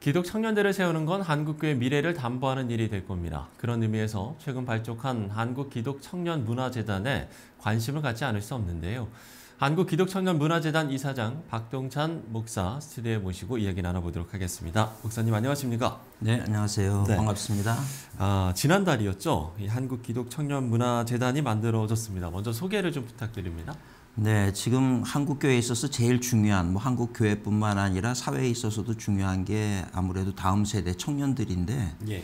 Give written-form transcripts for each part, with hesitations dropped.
기독 청년들을 세우는 건 한국교회 미래를 담보하는 일이 될 겁니다. 그런 의미에서 최근 발족한 한국기독청년문화재단에 관심을 갖지 않을 수 없는데요. 한국기독청년문화재단 이사장 박동찬 목사 스튜디오에 모시고 이야기 나눠보도록 하겠습니다. 목사님 안녕하십니까? 네, 안녕하세요. 네. 반갑습니다. 지난달이었죠. 이 한국기독청년문화재단이 만들어졌습니다. 먼저 소개를 좀 부탁드립니다. 네, 지금 한국교회에 있어서 제일 중요한, 한국교회뿐만 아니라 사회에 있어서도 중요한 게 아무래도 다음 세대 청년들인데, 예.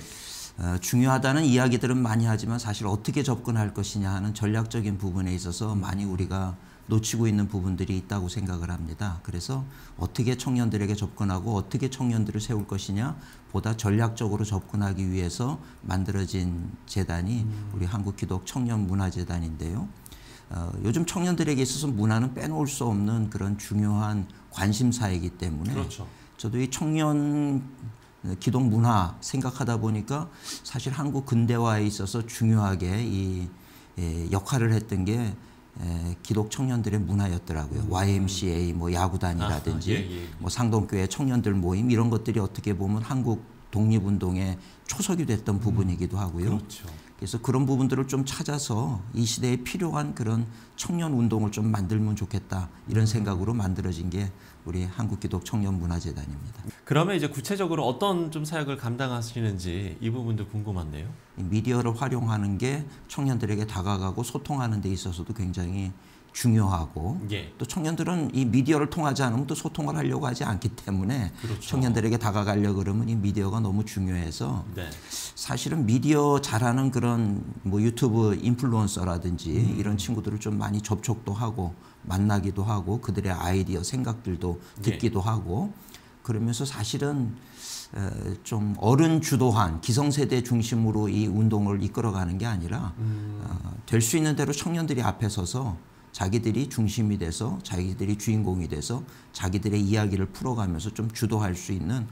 중요하다는 이야기들은 많이 하지만 사실 어떻게 접근할 것이냐 하는 전략적인 부분에 있어서 많이 우리가 놓치고 있는 부분들이 있다고 생각을 합니다. 그래서 어떻게 청년들에게 접근하고 어떻게 청년들을 세울 것이냐 보다 전략적으로 접근하기 위해서 만들어진 재단이 우리 한국기독청년문화재단인데요. 요즘 청년들에게 있어서 문화는 빼놓을 수 없는 그런 중요한 관심사이기 때문에 그렇죠. 저도 이 청년 기독 문화 생각하다 보니까 사실 한국 근대화에 있어서 중요하게 이 역할을 했던 게 기독 청년들의 문화였더라고요. YMCA 야구단이라든지 상동교회 청년들 모임 이런 것들이 어떻게 보면 한국 독립운동의 초석이 됐던 부분이기도 하고요. 그렇죠. 그래서 그런 부분들을 좀 찾아서 이 시대에 필요한 그런 청년 운동을 좀 만들면 좋겠다 이런 생각으로 만들어진 게 우리 한국기독청년문화재단입니다. 그러면 이제 구체적으로 어떤 좀 사역을 감당하시는지 이 부분도 궁금한데요. 이 미디어를 활용하는 게 청년들에게 다가가고 소통하는 데 있어서도 굉장히 중요하고 또 청년들은 이 미디어를 통하지 않으면 또 소통을 하려고 하지 않기 때문에 그렇죠. 청년들에게 다가가려고 그러면 이 미디어가 너무 중요해서 사실은 미디어 잘하는 그런 유튜브 인플루언서라든지 이런 친구들을 좀 많이 접촉도 하고 만나기도 하고 그들의 아이디어 생각들도 듣기도 하고 그러면서 사실은 좀 어른 주도한 기성세대 중심으로 이 운동을 이끌어가는 게 아니라 될 수 있는 대로 청년들이 앞에 서서 자기들이 중심이 돼서 자기들이 주인공이 돼서 자기들의 이야기를 풀어가면서 좀 주도할 수 있는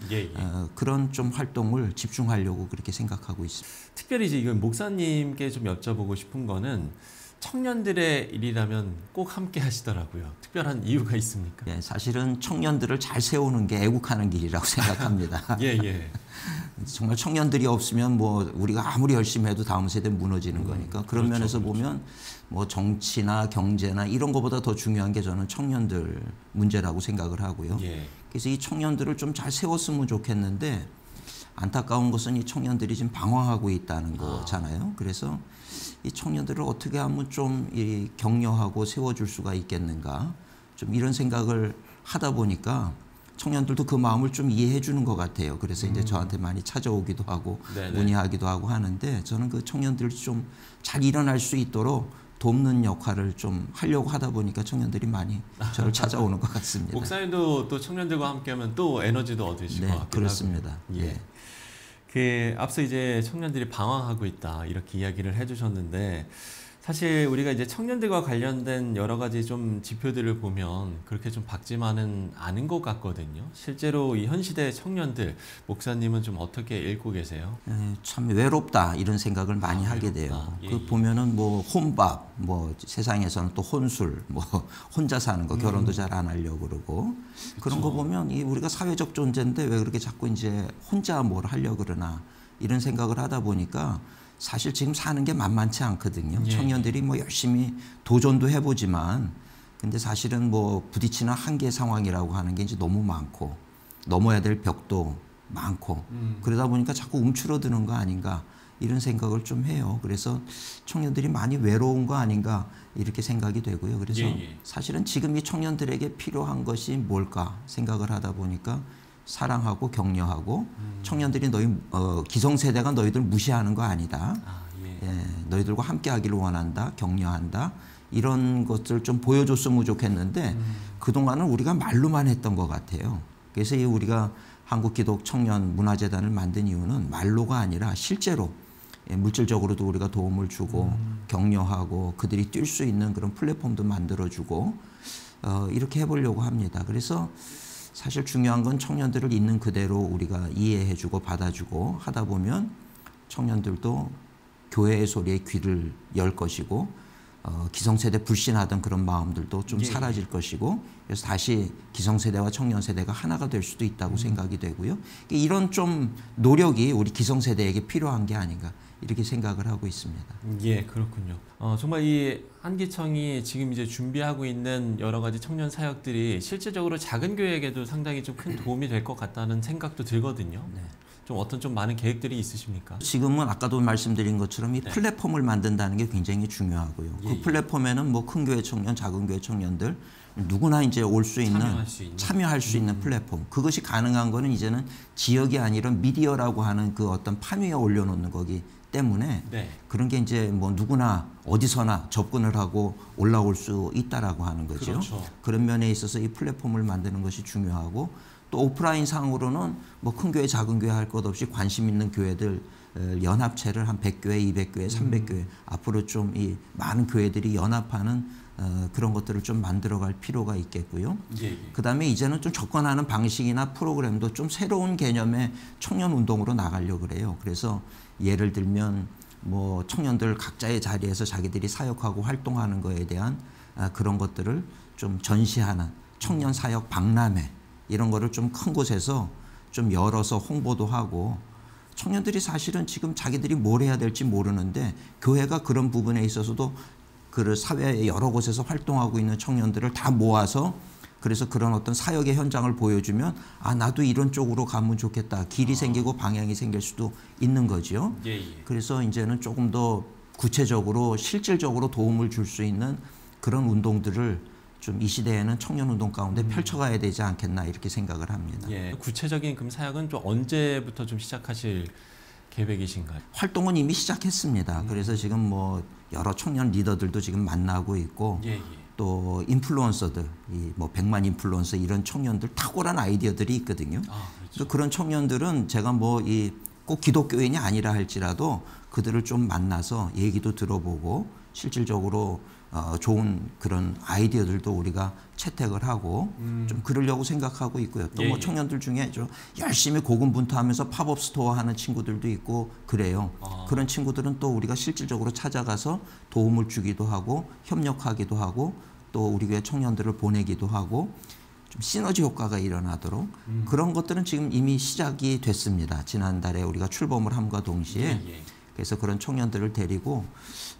그런 좀 활동을 집중하려고 그렇게 생각하고 있습니다. 특별히 이제 이건 목사님께 좀 여쭤보고 싶은 거는 청년들의 일이라면 꼭 함께 하시더라고요. 특별한 이유가 있습니까? 예, 사실은 청년들을 잘 세우는 게 애국하는 길이라고 생각합니다. 정말 청년들이 없으면 우리가 아무리 열심히 해도 다음 세대는 무너지는 거니까 그런 면에서 보면 정치나 경제나 이런 것보다 더 중요한 게 저는 청년들 문제라고 생각을 하고요. 그래서 이 청년들을 좀 잘 세웠으면 좋겠는데 안타까운 것은 이 청년들이 지금 방황하고 있다는 거잖아요. 그래서 이 청년들을 어떻게 하면 좀 격려하고 세워줄 수가 있겠는가 좀 이런 생각을 하다 보니까 청년들도 그 마음을 좀 이해해 주는 것 같아요. 그래서 이제 저한테 많이 찾아오기도 하고 문의하기도 하고 하는데 저는 그 청년들이 좀 잘 일어날 수 있도록 돕는 역할을 좀 하려고 하다 보니까 청년들이 많이 저를 찾아오는 것 같습니다. 목사님도 또 청년들과 함께하면 또 에너지도 얻으시고 네, 그렇습니다. 앞서 이제 청년들이 방황하고 있다 이렇게 이야기를 해주셨는데 사실 우리가 이제 청년들과 관련된 여러 가지 좀 지표들을 보면 그렇게 좀 밝지만은 않은 것 같거든요. 실제로 이 현 시대의 청년들 목사님은 좀 어떻게 읽고 계세요? 참 외롭다 이런 생각을 많이 하게 돼요. 보면은 혼밥, 세상에서는 또 혼술, 혼자 사는 거 결혼도 잘 안 하려고 그러고 그런 거 보면 우리가 사회적 존재인데 왜 그렇게 자꾸 이제 혼자 뭘 하려고 그러나 이런 생각을 하다 보니까 사실 지금 사는 게 만만치 않거든요. 청년들이 열심히 도전도 해보지만 근데 사실은 부딪히는 한계 상황이라고 하는 게 이제 너무 많고 넘어야 될 벽도 많고 그러다 보니까 자꾸 움츠러드는 거 아닌가 이런 생각을 좀 해요. 그래서 청년들이 많이 외로운 거 아닌가 이렇게 생각이 되고요. 그래서 사실은 지금 이 청년들에게 필요한 것이 뭘까 생각을 하다 보니까 사랑하고 격려하고 청년들이 기성세대가 너희들 무시하는 거 아니다. 너희들과 함께 하기를 원한다. 격려한다. 이런 것들 좀 보여줬으면 좋겠는데 그동안은 우리가 말로만 했던 것 같아요. 그래서 우리가 한국기독청년문화재단을 만든 이유는 말로가 아니라 실제로 물질적으로도 우리가 도움을 주고 격려하고 그들이 뛸 수 있는 그런 플랫폼도 만들어주고 이렇게 해보려고 합니다. 그래서 사실 중요한 건 청년들을 있는 그대로 우리가 이해해주고 받아주고 하다 보면 청년들도 교회의 소리에 귀를 열 것이고 기성세대 불신하던 그런 마음들도 좀 예. 사라질 것이고 그래서 다시 기성세대와 청년세대가 하나가 될 수도 있다고 생각이 되고요. 이런 좀 노력이 우리 기성세대에게 필요한 게 아닌가 이렇게 생각을 하고 있습니다. 예, 그렇군요. 정말 이 한기청이 지금 이제 준비하고 있는 여러 가지 청년 사역들이 실제적으로 작은 교회에게도 상당히 좀 큰 도움이 될 것 같다는 생각도 들거든요. 네. 좀 어떤 좀 많은 계획들이 있으십니까? 지금은 아까도 말씀드린 것처럼 이 네. 플랫폼을 만든다는 게 굉장히 중요하고요. 예, 그 플랫폼에는 뭐 큰 교회 청년, 작은 교회 청년들 누구나 이제 올 수 있는 참여할 수 있는 플랫폼. 그것이 가능한 거는 이제는 지역이 아니라 미디어라고 하는 그 어떤 판 위에 올려놓는 거기 때문에 네. 그런 게 이제 뭐 누구나 어디서나 접근을 하고 올라올 수 있다라고 하는 거죠. 그렇죠. 그런 면에 있어서 이 플랫폼을 만드는 것이 중요하고 또 오프라인 상으로는 뭐 큰 교회 작은 교회 할 것 없이 관심 있는 교회들 연합체를 한 100교회, 200교회, 300교회 앞으로 좀 이 많은 교회들이 연합하는 그런 것들을 좀 만들어갈 필요가 있겠고요. 예. 그다음에 이제는 좀 접근하는 방식이나 프로그램도 좀 새로운 개념의 청년 운동으로 나가려고 그래요. 그래서 예를 들면 뭐 청년들 각자의 자리에서 자기들이 사역하고 활동하는 거에 대한 그런 것들을 좀 전시하는 청년 사역 박람회 이런 거를 좀 큰 곳에서 좀 열어서 홍보도 하고 청년들이 사실은 지금 자기들이 뭘 해야 될지 모르는데 교회가 그런 부분에 있어서도 그 사회 여러 곳에서 활동하고 있는 청년들을 다 모아서 그래서 그런 어떤 사역의 현장을 보여주면 아 나도 이런 쪽으로 가면 좋겠다. 길이 생기고 방향이 생길 수도 있는 거죠. 예. 그래서 이제는 조금 더 구체적으로 실질적으로 도움을 줄 수 있는 그런 운동들을 좀 이 시대에는 청년 운동 가운데 펼쳐가야 되지 않겠나 이렇게 생각을 합니다. 예. 구체적인 그럼 사역은 좀 언제부터 좀 시작하실 계획이신가요? 활동은 이미 시작했습니다. 그래서 지금 뭐 여러 청년 리더들도 지금 만나고 있고 예. 또 인플루언서들, 이 뭐 100만 인플루언서 이런 청년들 탁월한 아이디어들이 있거든요. 그렇죠. 그런 청년들은 제가 뭐 이 꼭 기독교인이 아니라 할지라도 그들을 좀 만나서 얘기도 들어보고 실질적으로 좋은 그런 아이디어들도 우리가 채택을 하고 좀 그러려고 생각하고 있고요. 또 뭐 청년들 중에 좀 열심히 고군분투하면서 팝업 스토어 하는 친구들도 있고 그래요. 그런 친구들은 또 우리가 실질적으로 찾아가서 도움을 주기도 하고 협력하기도 하고 또 우리 교회 청년들을 보내기도 하고 좀 시너지 효과가 일어나도록 그런 것들은 지금 이미 시작이 됐습니다. 지난달에 우리가 출범을 함과 동시에 그래서 그런 청년들을 데리고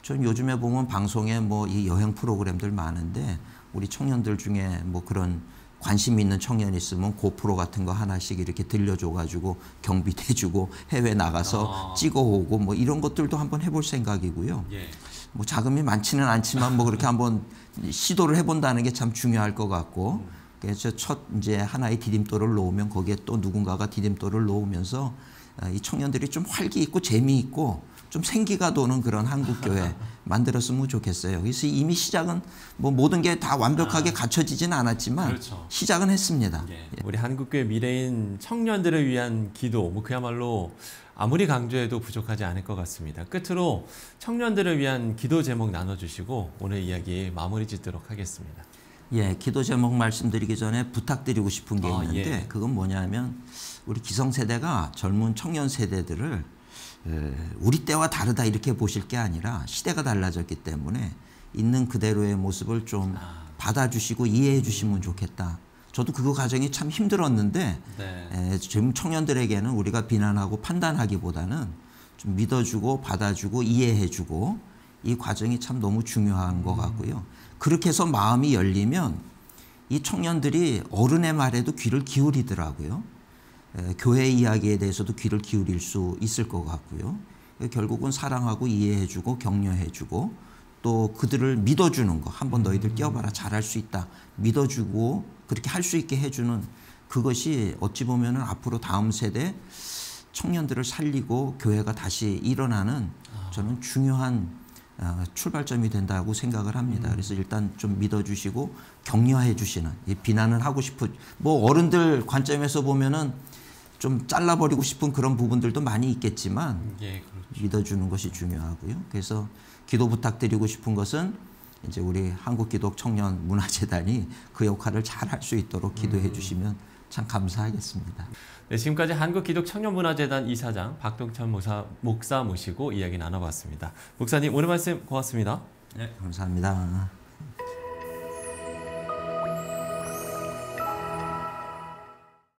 전 요즘에 보면 방송에 뭐 이 여행 프로그램들 많은데 우리 청년들 중에 뭐 그런 관심 있는 청년 있으면 고프로 같은 거 하나씩 이렇게 들려줘가지고 경비대주고 해외 나가서 찍어오고 뭐 이런 것들도 한번 해볼 생각이고요. 뭐 자금이 많지는 않지만 뭐 그렇게 한번 시도를 해본다는 게 참 중요할 것 같고 그래서 첫 이제 하나의 디딤돌을 놓으면 거기에 또 누군가가 디딤돌을 놓으면서 이 청년들이 좀 활기 있고 재미있고 좀 생기가 도는 그런 한국교회 만들었으면 좋겠어요. 그래서 이미 시작은 뭐 모든 게 다 완벽하게 갖춰지진 않았지만 그렇죠. 시작은 했습니다. 우리 한국교회 미래인 청년들을 위한 기도, 뭐 그야말로 아무리 강조해도 부족하지 않을 것 같습니다. 끝으로 청년들을 위한 기도 제목 나눠주시고 오늘 이야기 마무리 짓도록 하겠습니다. 예, 기도 제목 말씀드리기 전에 부탁드리고 싶은 게 있는데 예. 그건 뭐냐면 우리 기성세대가 젊은 청년 세대들을 우리 때와 다르다 이렇게 보실 게 아니라 시대가 달라졌기 때문에 있는 그대로의 모습을 좀 받아주시고 이해해 주시면 좋겠다. 저도 그 과정이 참 힘들었는데 지금 청년들에게는 우리가 비난하고 판단하기보다는 좀 믿어주고 받아주고 이해해주고 이 과정이 참 너무 중요한 것 같고요. 그렇게 해서 마음이 열리면 이 청년들이 어른의 말에도 귀를 기울이더라고요. 교회 이야기에 대해서도 귀를 기울일 수 있을 것 같고요. 결국은 사랑하고 이해해주고 격려해주고 또 그들을 믿어주는 거 한번 너희들 뛰어봐라 잘할 수 있다 믿어주고 그렇게 할 수 있게 해주는 그것이 어찌 보면 앞으로 다음 세대 청년들을 살리고 교회가 다시 일어나는 저는 중요한 출발점이 된다고 생각을 합니다. 그래서 일단 좀 믿어주시고 격려해 주시는 이 비난은 하고 싶은 뭐 어른들 관점에서 보면은 좀 잘라버리고 싶은 그런 부분들도 많이 있겠지만 그렇죠. 믿어주는 것이 중요하고요. 그래서 기도 부탁드리고 싶은 것은 이제 우리 한국기독청년문화재단이 그 역할을 잘 할 수 있도록 기도해 주시면 참 감사하겠습니다. 네, 지금까지 한국기독청년문화재단 이사장 박동천 목사 모시고 이야기 나눠봤습니다. 목사님 오늘 말씀 고맙습니다. 네, 감사합니다.